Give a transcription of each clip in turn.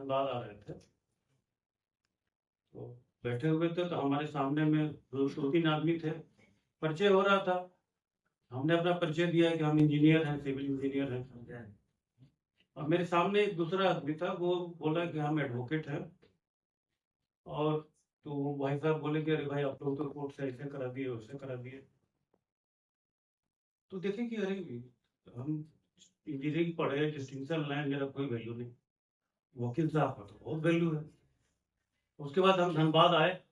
धनबाद आ रहे थे, तो बैठे हुए थे, तो हमारे सामने में दो तीन आदमी थे, परिचय हो रहा था। हमने अपना परिचय दिया कि हम इंजीनियर हैं, सिविल इंजीनियर हैं। और मेरे सामने एक दूसरा आदमी था, वो बोला कि हम एडवोकेट हैं। और तो वो भाई साहब बोले कि अरे भाई आप लोग तो कोर्ट से ऐसे करा दिए, वैसे करा दिए। तो देखें कि अरे हम इंजीनियरिंग पढ़े, डिस्टिंक्शन लाए, मेरा कोई वैल्यू नहीं, वकील साहब का तो बहुत वैल्यू है। उसके बाद हम धनबाद आए,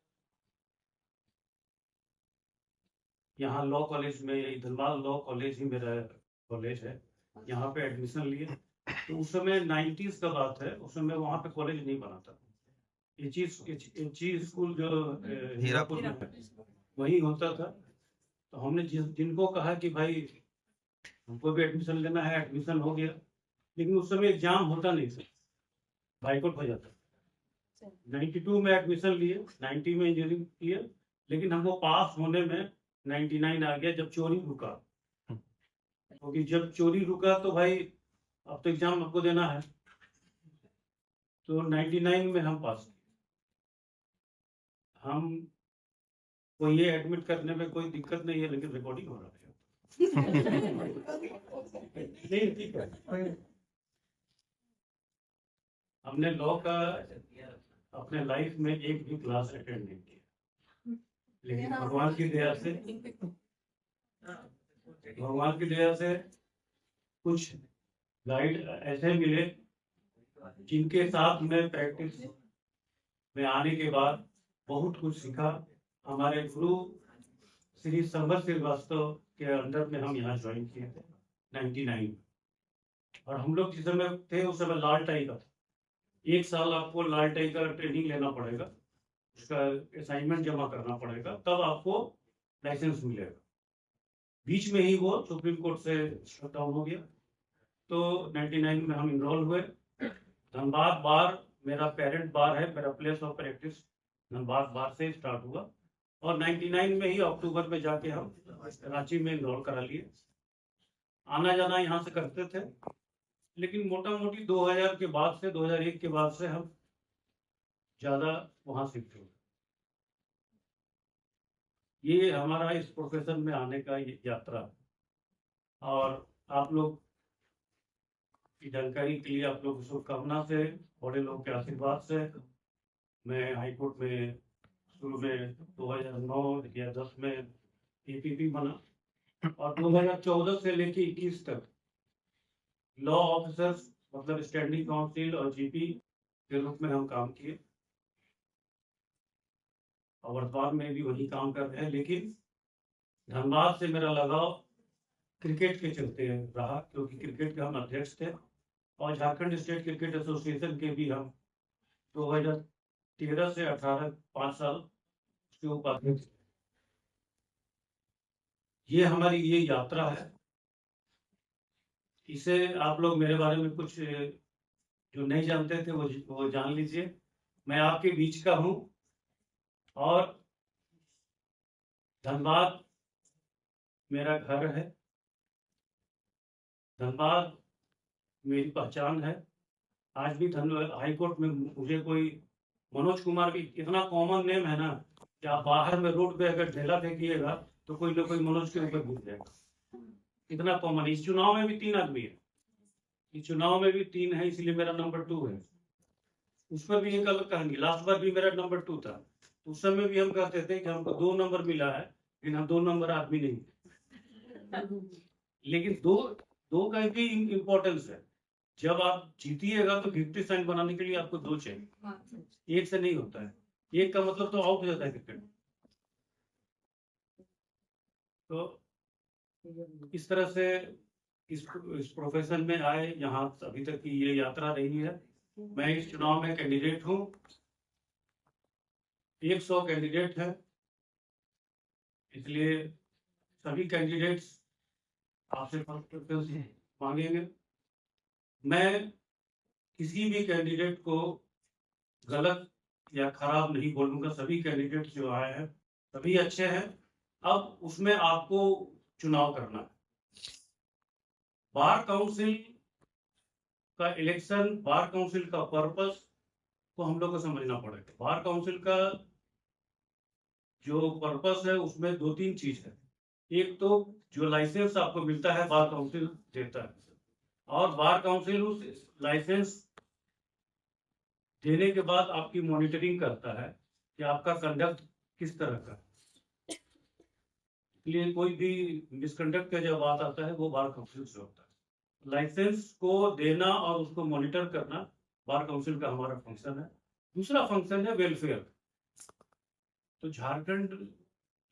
यहाँ लॉ कॉलेज में, यही धनबाद लॉ कॉलेज ही मेरा कॉलेज है, यहाँ पे एडमिशन लिए। तो उस समय 90s का बात है, उस समय वहाँ पे कॉलेज नहीं बना था। एची स्कूल जो हीरापुर में है, वही होता था। तो हमने जिनको कहा कि भाई हमको भी एडमिशन लेना है, एडमिशन हो गया। लेकिन उस समय एग्जाम होता नहीं था, बाइकआउट हो जाता। 92 में एडमिशन लिए, 90 में इंजीनियरिंग किए, लेकिन हमको पास होने में 99 आ गया, जब चोरी रुका। क्योंकि जब चोरी रुका तो भाई अब तो एग्जाम आपको देना है। तो 99 में हम पास किए। हम को ये एडमिट करने में कोई दिक्कत नहीं है, लेकिन रिकॉर्डिंग हो रहा है। नहीं, ठीक है। हमने लॉ का अपने लाइफ में एक भी क्लास अटेंड नहीं किया, लेकिन भगवान की दया से कुछ गाइड ऐसे मिले जिनके साथ मैं प्रैक्टिस में आने के बाद बहुत कुछ सीखा। हमारे गुरु श्री संवर श्रीवास्तव के अंडर में हम यहाँ ज्वाइन किए थे 99। और हम लोग जिस समय थे उस समय लाल टाई का था। 1 साल आपको लाल टाई का ट्रेनिंग लेना पड़ेगा, उसका असाइनमेंट जमा करना पड़ेगा, तब आपको लाइसेंस मिलेगा। बीच में ही वो सुप्रीम कोर्ट से शट डाउन हो गया। तो 99 में हम इनरोल हुए। धनबाद बार मेरा पेरेंट बार है, मेरा प्लेस ऑफ प्रैक्टिस धनबाद बार से स्टार्ट हुआ। और 99 में ही अक्टूबर में जाके हम रांची में इनरोल करा लिए। आना जाना यहाँ से करते थे, लेकिन मोटा मोटी 2000 के बाद से, 2001 के बाद से हम ज्यादा वहां शिफ्ट हुए। ये हमारा इस प्रोफेशन में आने का यात्रा। और आप लोग की जानकारी के लिए, आप लोग की शुभकामना से, बड़े लोग के आशीर्वाद से, मैं हाईकोर्ट में शुरू में 2009 या 10 में एपीपी बना, और 2014 से लेके 21 तक लॉ ऑफिसर्स मतलब स्टैंडिंग काउंसिल और जीपी के रूप में हम काम किए। और वर्तमान में भी वही काम कर रहे हैं। लेकिन धनबाद से मेरा लगाव क्रिकेट के चलते रहा, क्योंकि क्रिकेट के हम अध्यक्ष थे, और झारखंड स्टेट क्रिकेट एसोसिएशन के भी हम 2013 से 18 5 साल उसके उपाध्यक्ष। ये हमारी ये यात्रा है। इसे आप लोग मेरे बारे में कुछ जो नहीं जानते थे वो जान लीजिए। मैं आपके बीच का हूं, और धनबाद मेरा घर है, धनबाद मेरी पहचान है। आज भी हाई कोर्ट में मुझे कोई मनोज कुमार भी इतना कॉमन नेम है ना कि आप बाहर में रोड पे अगर ढेला फेंकिएगा तो कोई ना कोई मनोज के ऊपर घुस जाएगा। इतना कॉमन। इस चुनाव में भी 3 आदमी है, इस चुनाव में भी 3 है, इसलिए मेरा नंबर 2 है। उस पर भी एक अलग कहानी, लास्ट बार भी मेरा नंबर 2 था, तो उस समय भी हम कहते थे कि हमको 2 नंबर मिला है, लेकिन हम 2 नंबर आदमी नहीं। लेकिन दो का भी इम्पोर्टेंस है। जब आप जीतिएगा तो 50 साइन बनाने के लिए आपको 2 चाहिए, 1 से नहीं होता है। 1 का मतलब तो आउट हो जाता है क्रिकेट। तो इस तरह से इस प्रोफेशन में आए, यहाँ अभी तक की ये यात्रा रही है। मैं इस चुनाव में कैंडिडेट हूँ, 100 कैंडिडेट है, इसलिए सभी कैंडिडेट्स आपसे मांगेंगे। मैं किसी भी कैंडिडेट को गलत या खराब नहीं बोलूंगा। सभी कैंडिडेट जो आए हैं सभी अच्छे हैं। अब उसमें आपको चुनाव करना है। बार काउंसिल का इलेक्शन, बार काउंसिल का पर्पस को हम लोग को समझना पड़ेगा। बार काउंसिल का जो पर्पस है उसमें 2-3 चीज है। एक तो जो लाइसेंस आपको मिलता है बार काउंसिल देता है, और बार काउंसिल उस लाइसेंस देने के बाद आपकी मॉनिटरिंग करता है कि आपका कंडक्ट किस तरह का है। इसलिए कोई भी मिसकंडक्ट का जब बात आता है वो बार काउंसिल से होता है। लाइसेंस को देना और उसको मॉनिटर करना बार काउंसिल का हमारा फंक्शन है। दूसरा फंक्शन है वेलफेयर। तो झारखंड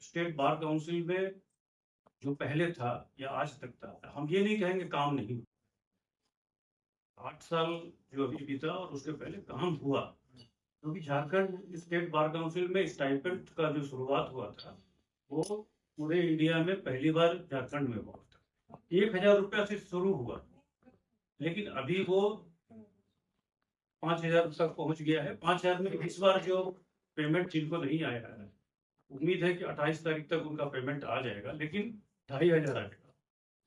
स्टेट बार काउंसिल में जो पहले था या आज तक था, हम ये नहीं कहेंगे काम नहीं, 8 साल जो अभी बीता और उसके पहले काम हुआ, क्योंकि झारखंड स्टेट बार काउंसिल में स्टाइपेंड का जो शुरुआत हुआ था वो पूरे इंडिया में पहली बार झारखंड में हुआ था। 1000 रुपया से शुरू हुआ, लेकिन अभी वो 5000 तक पहुंच गया है। 5000 में इस बार जो पेमेंट जिनको नहीं आया है, उम्मीद है कि 28 तारीख तक उनका पेमेंट आ जाएगा, लेकिन 2500 आएगा।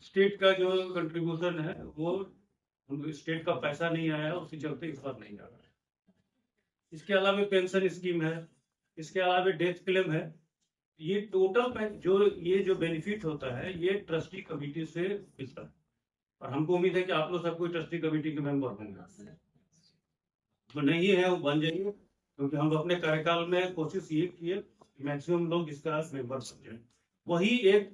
स्टेट का जो कंट्रीब्यूशन है वो स्टेट का पैसा नहीं आया, उसके चलते इस बार नहीं आ रहा है। इसके अलावा पेंशन स्कीम है, इसके अलावा डेथ क्लेम है। ये टोटल जो बेनिफिट होता है ये ट्रस्टी कमेटी से मिलता है, और हमको उम्मीद है कि आप लोग सब कोई ट्रस्टी कमेटी के मेंबर होंगे। तो नहीं है वो बन जाइए, क्योंकि हम अपने कार्यकाल में कोशिश ये किए मैक्सिमम लोग इसका मेंबर समझे। वही एक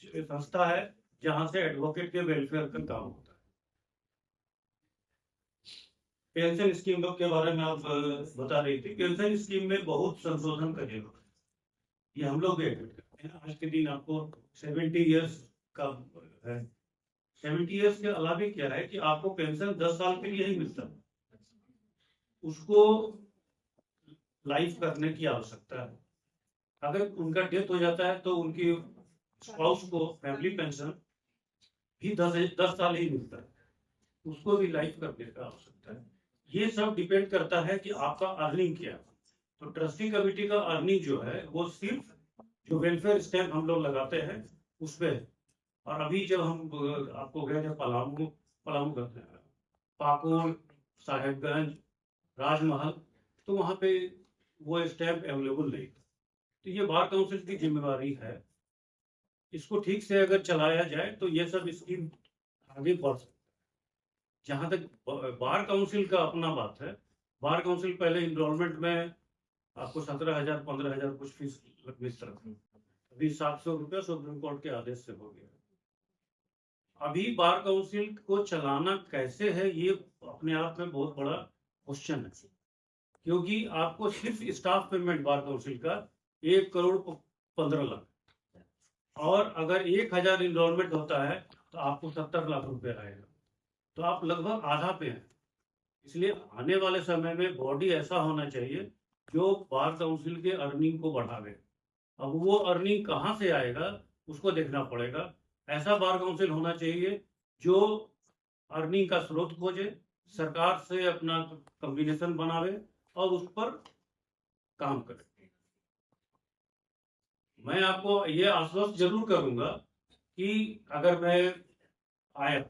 संस्था है जहां से एडवोकेट के वेलफेयर का काम होता है। पेंशन स्कीम के बारे में आप बता रही थी। पेंशन स्कीम में बहुत संशोधन का जरूरत है, ये हम लोग भी एडमिट करते हैं। आज के दिन आपको 70 ईयर्स का है। 70 ईयर्स के अलावा क्या है कि आपको पेंशन 10 साल के लिए ही मिलता है, उसको लाइफ करने की आवश्यकता है। अगर उनका डेथ हो जाता है तो उनकी स्पाउस को फैमिली पेंशन भी 10 साल ही मिलता है, उसको भी लाइफ करने का आवश्यकता है। ये सब डिपेंड करता है कि आपका अर्निंग क्या है। तो ट्रस्टी कमेटी का अर्निंग जो है वो सिर्फ जो वेलफेयर स्टैम्प हम लोग लगाते हैं उस पर। और अभी जब हम आपको गए थे पलामू करते हैं, पाकुड़, साहेबगंज, राजमहल, तो वहां पे वो स्टैम्प अवेलेबल नहीं था। तो ये बार काउंसिल की जिम्मेवारी है, इसको ठीक से अगर चलाया जाए तो ये सब स्कीम आगे बढ़ सकती है। जहां तक बार काउंसिल का अपना बात है, बार काउंसिल पहले इनरोलमेंट में आपको 17,000 15,000 कुछ फीस मिलता था, अभी 700 रुपया सुप्रीम कोर्ट के आदेश से हो गया। अभी बार काउंसिल को चलाना कैसे है ये अपने आप में बहुत बड़ा क्वेश्चन है, क्योंकि आपको सिर्फ स्टाफ पेमेंट बार काउंसिल का 1,15,00,000, और अगर 1000 इनरोलमेंट होता है तो आपको 70 लाख रुपए आएगा, तो आप लगभग आधा पे हैं। इसलिए आने वाले समय में बॉडी ऐसा होना चाहिए जो बार काउंसिल के अर्निंग को बढ़ावे। अब वो अर्निंग कहाँ से आएगा उसको देखना पड़ेगा। ऐसा बार काउंसिल होना चाहिए जो अर्निंग का स्रोत खोजे, सरकार से अपना कॉम्बिनेशन बनावे और उस पर काम करे। मैं आपको ये आश्वस्त जरूर करूंगा कि अगर मैं आया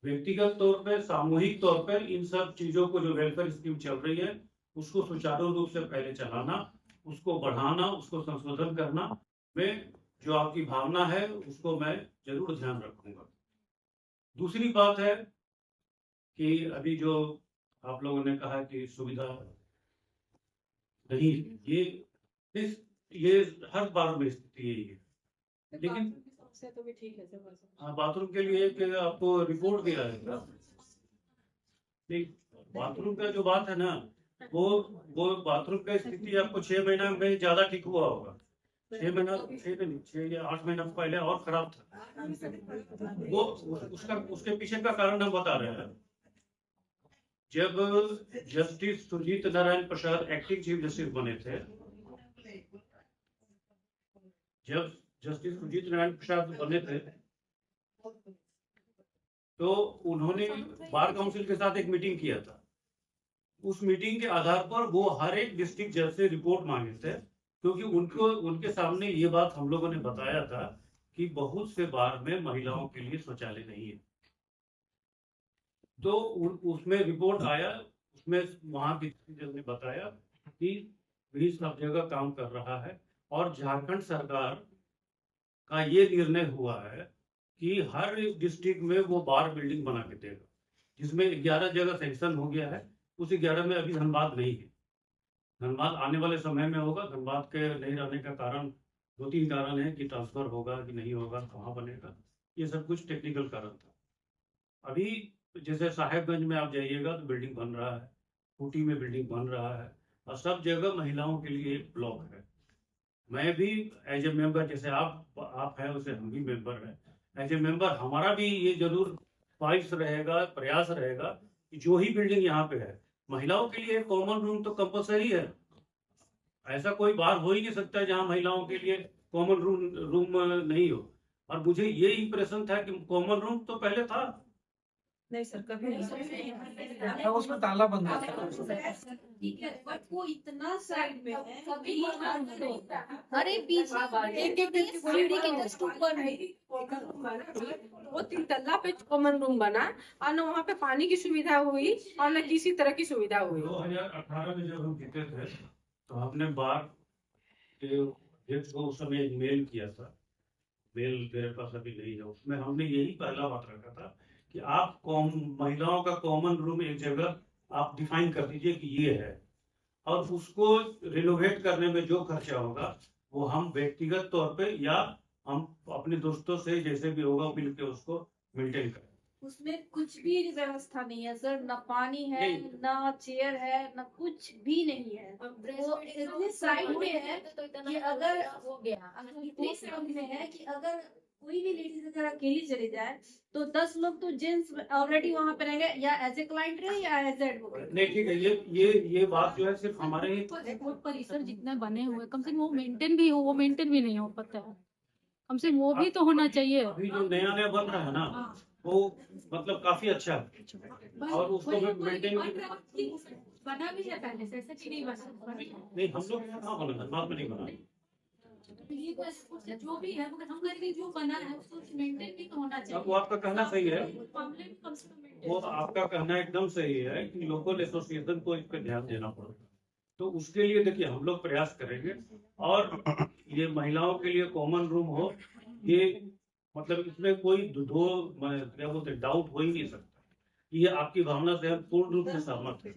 व्यक्तिगत तौर पर, सामूहिक तौर पर इन सब चीजों को जो वेलफेयर स्कीम चल रही है उसको सुचारू रूप से पहले चलाना, उसको बढ़ाना, उसको संशोधन करना में जो आपकी भावना है उसको मैं जरूर ध्यान रखूंगा। दूसरी बात है कि अभी जो आप लोगों ने कहा कि सुविधा नहीं, ये हर बार में स्थिति यही है, लेकिन तो भी ठीक है। हाँ, बाथरूम के लिए कि आपको रिपोर्ट दिया है। बाथरूम का जो बात है ना, वो बाथरूम का स्थिति आपको 6 महीना में ज्यादा ठीक हुआ होगा। 6 महीना 6 या 8 महीना पहले और खराब था। वो उसके पीछे का कारण हम बता रहे हैं। जब justice Sujit Narayan Prasad acting chief justice बने थे, जब जस्टिस सुजीत नारायण प्रसाद बने थे तो उन्होंने बार काउंसिल के साथ एक मीटिंग किया था। उस मीटिंग के आधार पर वो हर एक डिस्ट्रिक्ट जज से रिपोर्ट मांगे थे, क्योंकि उनके सामने ये बात हम लोगों ने बताया था कि बहुत से बार में महिलाओं के लिए शौचालय नहीं है। तो उसमें रिपोर्ट आया, उसमें वहाँ की टीचर ने बताया कि भी सब जगह काम कर रहा है और झारखंड सरकार का ये निर्णय हुआ है कि हर डिस्ट्रिक्ट में वो बार बिल्डिंग बना के देगा, जिसमें 11 जगह सेंक्शन हो गया है। उस 11 में अभी धनबाद नहीं है। धनबाद आने वाले समय में होगा। धनबाद के नहीं रहने का कारण 2-3 कारण है कि ट्रांसफर होगा कि नहीं होगा, कहाँ बनेगा, ये सब कुछ टेक्निकल कारण था। अभी जैसे साहेबगंज में आप जाइएगा तो बिल्डिंग बन रहा है, खूंटी में बिल्डिंग बन रहा है और सब जगह महिलाओं के लिए एक ब्लॉक है। मैं भी एज ए मेंबर, जैसे आप हैं वैसे हम भी मेंबर हैं, एज ए मेंबर हमारा भी ये जरूर ख्वाहिश रहेगा, प्रयास रहेगा कि जो ही बिल्डिंग यहाँ पे है महिलाओं के लिए कॉमन रूम तो कंपलसरी है। ऐसा कोई बार हो ही नहीं सकता जहाँ महिलाओं के लिए कॉमन रूम नहीं हो। और मुझे ये इंप्रेशन था कि कॉमन रूम तो पहले था। नहीं सर, कभी नहीं। था, उसमें ताला बंद था। ठीक है, बट वो इतना साइड में है, कभी अरे पीछे एक सीढ़ी के जस्ट ऊपर है। वो 3 तल्ला पे कॉमन रूम बना और न वहाँ पे पानी की सुविधा हुई और न किसी तरह की सुविधा हुई। 2018 में जब हम जीते थे तो हमने बार के अध्यक्ष को उस समय एक मेल किया था। मेल मेरे पास अभी नहीं है, उसमें हमने यही पहला बात रखा था कि आप महिलाओं का कॉमन रूम एक जगह आप डिफाइन कर दीजिए कि ये है, और उसको रिनोवेट करने में जो खर्चा होगा वो हम व्यक्तिगत तौर पे या हम अपने दोस्तों से जैसे भी होगा मिलके उसको मेंटेन करें। उसमें कुछ भी व्यवस्था नहीं है सर, ना पानी है, नहीं। ना चेयर है, ना कुछ भी नहीं है। वो इतने साइड में है कि अगर हो गया इतने साइड में है कि अगर कोई भी लेडीज अगर अकेली चली जाए तो 10 लोग तो जेंट्स ऑलरेडी वहाँ पे रहेंगे, या एज ए क्लाइंट रहे या एज एडवोकेट। नहीं ठीक है, ये बात जो है सिर्फ हमारे ही परिसर जितने बने हुए कम से कम वो मेंटेन भी हो, वो मेंटेन भी नहीं हो पाता है। कम से कम वो भी तो होना चाहिए। अभी जो नया बन रहा है ना वो मतलब काफी अच्छा है और उसको मेंटेन बना भी है पहले से, ऐसा कि नहीं बना। नहीं, हम लोग कहाँ बना, बाद में नहीं बना। ये तो जो भी है मगर हम करेंगे जो बना है उसको मेंटेन भी तो होना चाहिए। अब वो आपका कहना सही है, पब्लिक कम से कम maintain। वो आपका कहना एकदम सही है कि लोकल एसोसिएशन को इस पे ध्यान देना पड़ेगा। तो उसके लिए देखिए हम लोग प्रयास करेंगे और ये महिलाओं के लिए कॉमन रूम हो, ये मतलब इसमें कोई क्या बोलते डाउट हो ही नहीं सकता। ये आपकी भावना से हम पूर्ण रूप से सहमत है।